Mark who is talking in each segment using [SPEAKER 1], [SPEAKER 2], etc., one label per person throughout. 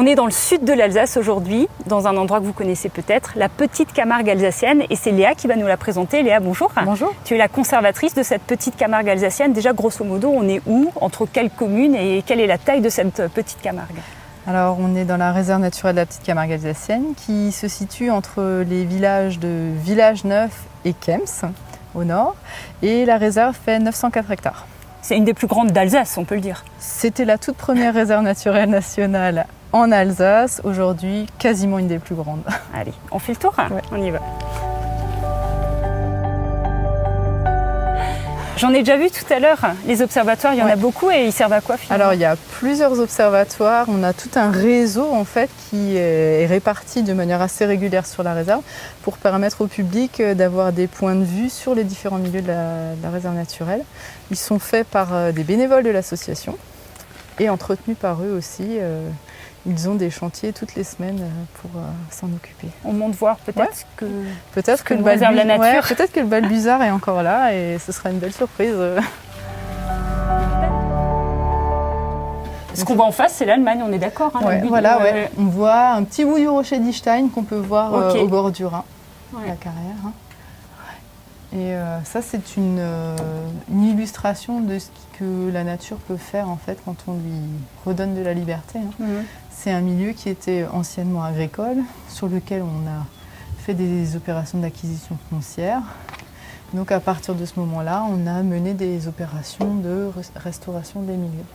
[SPEAKER 1] On est dans le sud de l'Alsace aujourd'hui, dans un endroit que vous connaissez peut-être, la petite Camargue alsacienne, et c'est Léa qui va nous la présenter. Léa, bonjour.
[SPEAKER 2] Bonjour.
[SPEAKER 1] Tu es la conservatrice de cette petite Camargue alsacienne. Déjà, grosso modo, on est où? Entre quelles communes et quelle est la taille de cette petite Camargue?
[SPEAKER 2] Alors, on est dans la réserve naturelle de la petite Camargue alsacienne qui se situe entre les villages de Village-Neuf et Kems, au nord, et la réserve fait 904 hectares.
[SPEAKER 1] C'est une des plus grandes d'Alsace, on peut le dire.
[SPEAKER 2] C'était la toute première réserve naturelle nationale en Alsace, aujourd'hui quasiment une des plus grandes.
[SPEAKER 1] Allez, on fait le tour?
[SPEAKER 2] Ouais.
[SPEAKER 1] On y va. J'en ai déjà vu tout à l'heure, les observatoires, il y en a beaucoup et ils servent à quoi finalement?
[SPEAKER 2] Alors il y a plusieurs observatoires, on a tout un réseau en fait qui est réparti de manière assez régulière sur la réserve pour permettre au public d'avoir des points de vue sur les différents milieux de la réserve naturelle. Ils sont faits par des bénévoles de l'association et entretenus par eux aussi. Ils ont des chantiers toutes les semaines pour s'en occuper.
[SPEAKER 1] On monte voir peut-être que
[SPEAKER 2] peut-être que le Balbuzard est encore là et ce sera une belle surprise.
[SPEAKER 1] Ce qu'on voit en face, c'est l'Allemagne, on est d'accord.
[SPEAKER 2] On voit un petit bout du rocher d'Istein qu'on peut voir au bord du Rhin, la carrière. Hein. Et ça, c'est une illustration de ce que la nature peut faire en fait quand on lui redonne de la liberté. Hein. C'est un milieu qui était anciennement agricole, sur lequel on a fait des opérations d'acquisition foncière. Donc à partir de ce moment-là, on a mené des opérations de restauration des milieux.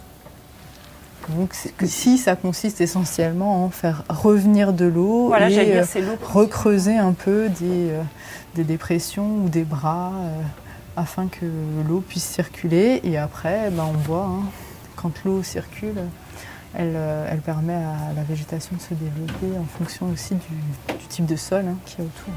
[SPEAKER 2] Donc ici, ça consiste essentiellement en faire revenir de l'eau et recreuser un peu des dépressions ou des bras afin que l'eau puisse circuler. Et après, on voit, quand l'eau circule, elle permet à la végétation de se développer en fonction aussi du type de sol qu'il y a autour.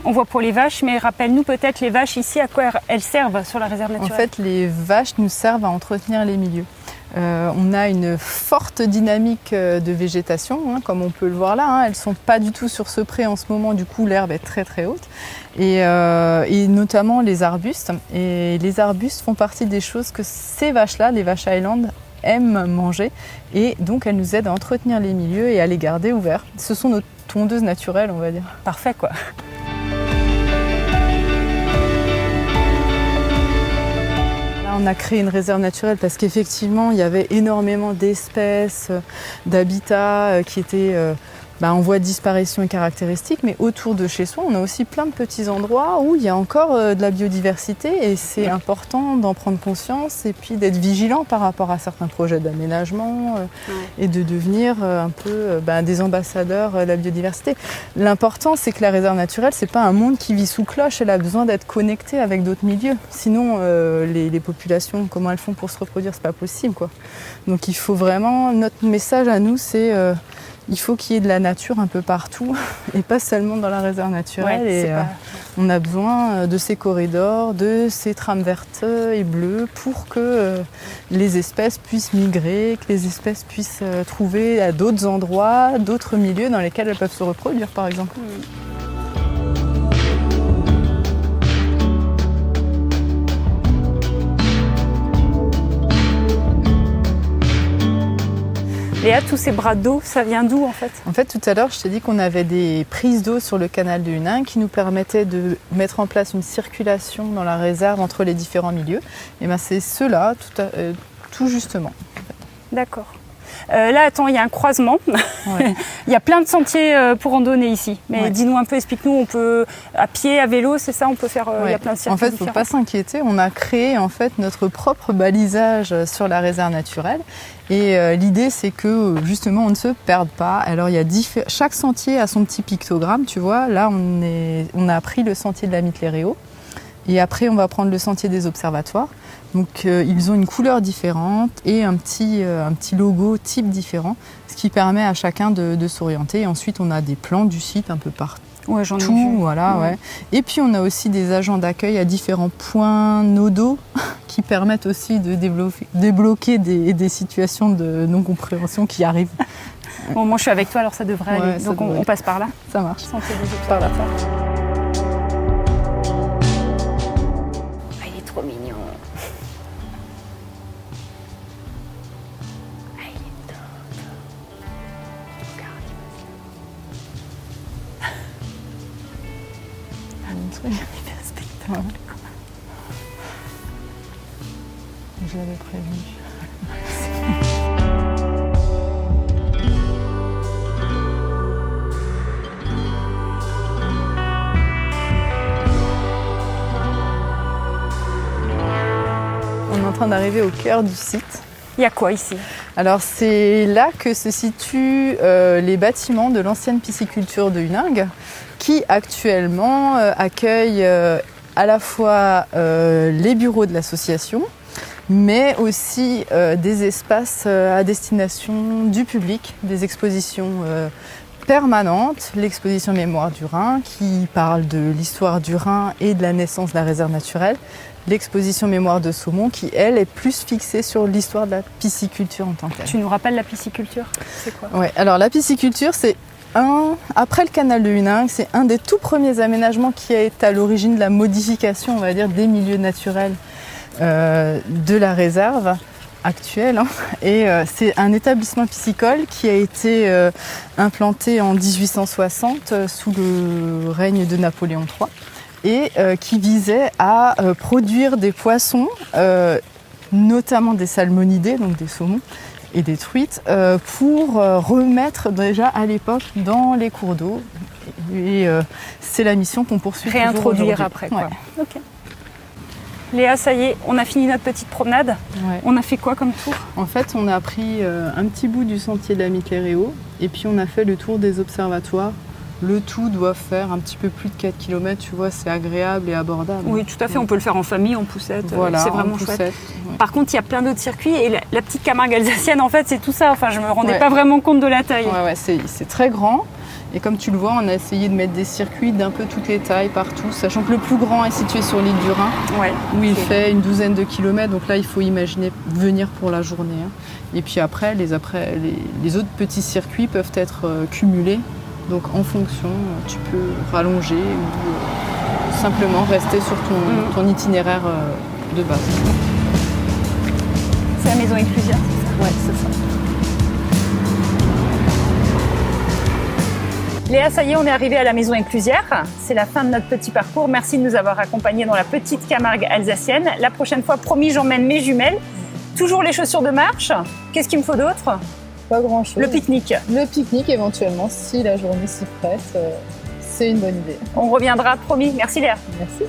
[SPEAKER 1] On voit pour les vaches, mais rappelle-nous peut-être les vaches ici, à quoi elles servent sur la réserve naturelle?
[SPEAKER 2] En fait, les vaches nous servent à entretenir les milieux. On a une forte dynamique de végétation, comme on peut le voir là. Elles ne sont pas du tout sur ce pré en ce moment, du coup l'herbe est très très haute. Et notamment les arbustes. Et les arbustes font partie des choses que ces vaches-là, les vaches Highland, aiment manger. Et donc elles nous aident à entretenir les milieux et à les garder ouverts. Ce sont nos tondeuses naturelles, on va dire.
[SPEAKER 1] Parfait quoi.
[SPEAKER 2] On a créé une réserve naturelle parce qu'effectivement, il y avait énormément d'espèces, d'habitats qui étaient en voie de disparition et caractéristiques. Mais autour de chez soi, on a aussi plein de petits endroits où il y a encore de la biodiversité et c'est important d'en prendre conscience et puis d'être vigilant par rapport à certains projets d'aménagement et de devenir un peu des ambassadeurs de la biodiversité. L'important, c'est que la réserve naturelle, c'est pas un monde qui vit sous cloche, elle a besoin d'être connectée avec d'autres milieux. Sinon, les populations, comment elles font pour se reproduire, c'est pas possible, quoi. Donc il faut vraiment, notre message à nous, c'est il faut qu'il y ait de la nature un peu partout et pas seulement dans la réserve naturelle. On a besoin de ces corridors, de ces trames vertes et bleues pour que les espèces puissent migrer, que les espèces puissent trouver à d'autres endroits, d'autres milieux dans lesquels elles peuvent se reproduire par exemple.
[SPEAKER 1] Léa, tous ces bras d'eau, ça vient d'où en fait?
[SPEAKER 2] En fait, tout à l'heure, je t'ai dit qu'on avait des prises d'eau sur le canal de Hunin qui nous permettaient de mettre en place une circulation dans la réserve entre les différents milieux. Et c'est ceux-là, tout justement.
[SPEAKER 1] D'accord. Là, attends, il y a un croisement.
[SPEAKER 2] Ouais.
[SPEAKER 1] Il y a plein de sentiers pour randonner ici. Mais dis-nous un peu, explique-nous, on peut à pied, à vélo, c'est ça? On peut faire. Il y a plein de circuits.
[SPEAKER 2] En fait, il ne faut pas s'inquiéter. On a créé en fait notre propre balisage sur la réserve naturelle. Et l'idée, c'est que justement, on ne se perde pas. Alors, il y a chaque sentier a son petit pictogramme, tu vois. Là, on a pris le sentier de la Mitleréo. Et après, on va prendre le sentier des observatoires. Donc, ils ont une couleur différente et un petit logo type différent, ce qui permet à chacun de s'orienter. Et ensuite, on a des plans du site un peu partout.
[SPEAKER 1] Ouais, j'en ai vu.
[SPEAKER 2] Voilà, ouais. Et puis, on a aussi des agents d'accueil à différents points nodaux qui permettent aussi de débloquer des situations de non-compréhension qui arrivent.
[SPEAKER 1] Bon, moi, je suis avec toi, alors ça devrait aller. Donc, on passe par là.
[SPEAKER 2] Ça marche.
[SPEAKER 1] Sentier des observatoires. Il est trop mignon.
[SPEAKER 2] Voilà. Je l'avais prévu. On est en train d'arriver au cœur du site.
[SPEAKER 1] Il y a quoi ici?
[SPEAKER 2] Alors c'est là que se situent les bâtiments de l'ancienne pisciculture de Huningue, qui actuellement accueille à la fois les bureaux de l'association, mais aussi des espaces à destination du public, des expositions permanentes, l'exposition Mémoire du Rhin qui parle de l'histoire du Rhin et de la naissance de la réserve naturelle, l'exposition Mémoire de Saumon qui, elle, est plus fixée sur l'histoire de la pisciculture en tant que telle.
[SPEAKER 1] Tu nous rappelles la pisciculture? C'est quoi?
[SPEAKER 2] Ouais, alors la pisciculture, c'est après le canal de Huningue, c'est un des tout premiers aménagements qui a été à l'origine de la modification, on va dire, des milieux naturels de la réserve actuelle. Et c'est un établissement piscicole qui a été implanté en 1860 sous le règne de Napoléon III et qui visait à produire des poissons, notamment des salmonidés, donc des saumons, et des truites pour remettre déjà à l'époque dans les cours d'eau. Et c'est la mission qu'on poursuit.
[SPEAKER 1] Réintroduire après, quoi.
[SPEAKER 2] Ouais.
[SPEAKER 1] Okay. Léa, ça y est, on a fini notre petite promenade.
[SPEAKER 2] Ouais.
[SPEAKER 1] On a fait quoi comme tour?
[SPEAKER 2] En fait, on a pris un petit bout du sentier de la Mitléréo et puis on a fait le tour des observatoires. Le tout doit faire un petit peu plus de 4 km, tu vois, c'est agréable et abordable.
[SPEAKER 1] Oui, tout à fait, on peut le faire en famille, en poussette,
[SPEAKER 2] voilà,
[SPEAKER 1] c'est vraiment
[SPEAKER 2] poussette,
[SPEAKER 1] chouette.
[SPEAKER 2] Ouais.
[SPEAKER 1] Par contre, il y a plein d'autres circuits et la petite Camargue alsacienne, en fait, c'est tout ça. Enfin, je me rendais
[SPEAKER 2] Ouais.
[SPEAKER 1] pas vraiment compte de la taille.
[SPEAKER 2] Ouais, c'est très grand. Et comme tu le vois, on a essayé de mettre des circuits d'un peu toutes les tailles, partout, sachant que le plus grand est situé sur l'île du Rhin,
[SPEAKER 1] Ouais.
[SPEAKER 2] où il fait une douzaine de kilomètres. Donc là, il faut imaginer venir pour la journée. Et puis après, les autres petits circuits peuvent être cumulés. Donc en fonction, tu peux rallonger ou simplement rester sur ton itinéraire de base.
[SPEAKER 1] C'est la maison Éclusière, c'est ça?
[SPEAKER 2] Ouais, c'est ça.
[SPEAKER 1] Léa, ça y est, on est arrivé à la maison Éclusière. C'est la fin de notre petit parcours. Merci de nous avoir accompagnés dans la petite Camargue alsacienne. La prochaine fois, promis, j'emmène mes jumelles. Toujours les chaussures de marche. Qu'est-ce qu'il me faut d'autre?
[SPEAKER 2] Pas grand-chose.
[SPEAKER 1] Le pique-nique.
[SPEAKER 2] Le pique-nique éventuellement, si la journée s'y prête, c'est une bonne idée.
[SPEAKER 1] On reviendra, promis. Merci Léa.
[SPEAKER 2] Merci.